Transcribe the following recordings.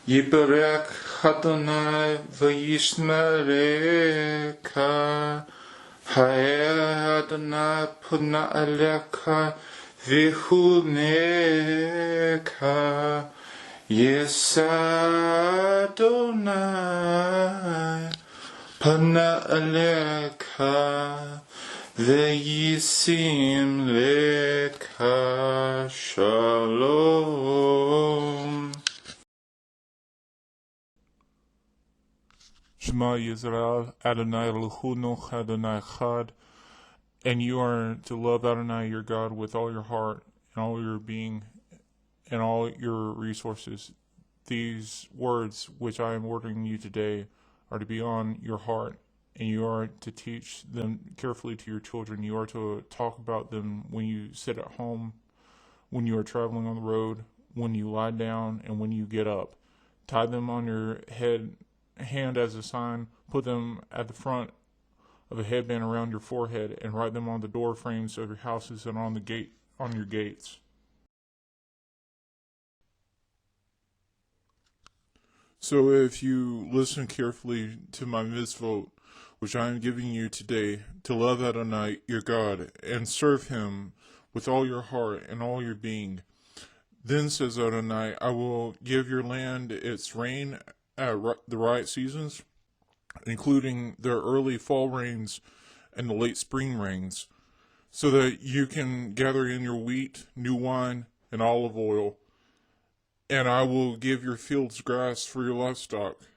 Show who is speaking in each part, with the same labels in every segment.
Speaker 1: Yiberek Adonai v'yishmereka. Ha'er Adonai puna aleka v'chuneka. Yesa Adonai puna aleka v'yisim leka. Shalom.
Speaker 2: Shema Yisrael, Adonai Eloheinu Adonai Echad, and you are to love Adonai your God with all your heart and all your being and all your resources. These words which I am ordering you today are to be on your heart, and you are to teach them carefully to your children. You are to talk about them when you sit at home, when you are traveling on the road, when you lie down, and when you get up. Tie them on your hand as a sign, put them at the front of a headband around your forehead, and write them on the door frames of your houses and on your gates. So if you listen carefully to my mitzvot, which I am giving you today, to love Adonai your God, and serve him with all your heart and all your being, then says Adonai, I will give your land its rain at the right seasons, including the early fall rains and the late spring rains, so that you can gather in your wheat, new wine, and olive oil. And I will give your fields grass for your livestock,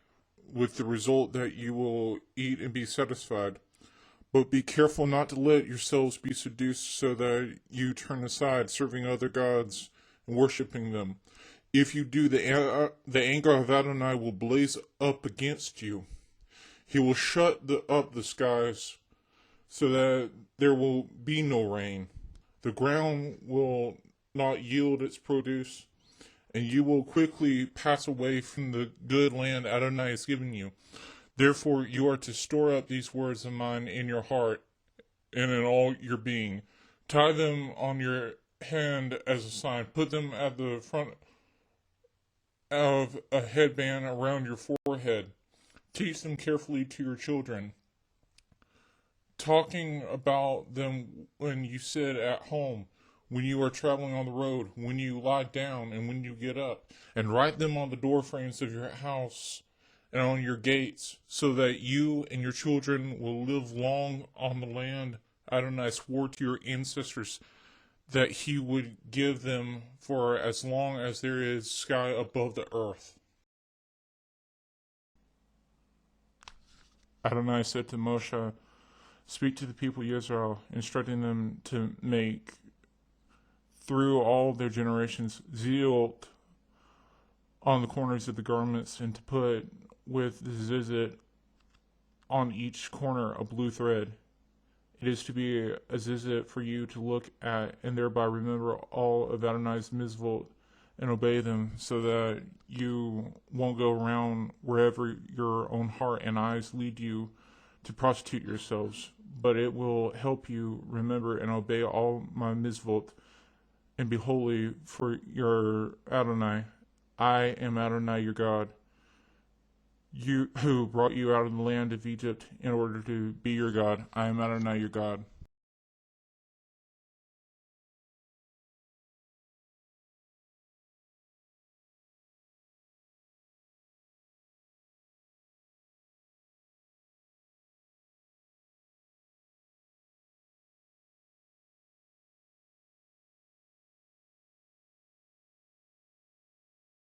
Speaker 2: with the result that you will eat and be satisfied. But be careful not to let yourselves be seduced so that you turn aside, serving other gods and worshiping them. If you do, the anger of Adonai will blaze up against you. He will shut up the skies so that there will be no rain. The ground will not yield its produce, and you will quickly pass away from the good land Adonai has given you. Therefore, you are to store up these words of mine in your heart and in all your being. Tie them on your hand as a sign. Put them at the front of a headband around your forehead. Teach them carefully to your children, talking about them when you sit at home, when you are traveling on the road, when you lie down, and when you get up. And write them on the door frames of your house and on your gates, so that you and your children will live long on the land Adonai swore to your ancestors that he would give them for as long as there is sky above the earth. Adonai said to Moshe, speak to the people of Israel, instructing them to make through all their generations zealot on the corners of the garments, and to put with the zizit on each corner a blue thread. It is to be a zizit for you to look at and thereby remember all of Adonai's mitzvot and obey them, so that you won't go around wherever your own heart and eyes lead you to prostitute yourselves, but it will help you remember and obey all my mitzvot and be holy for your Adonai. I am Adonai your God, you who brought you out of the land of Egypt in order to be your God. I am Adonai your God.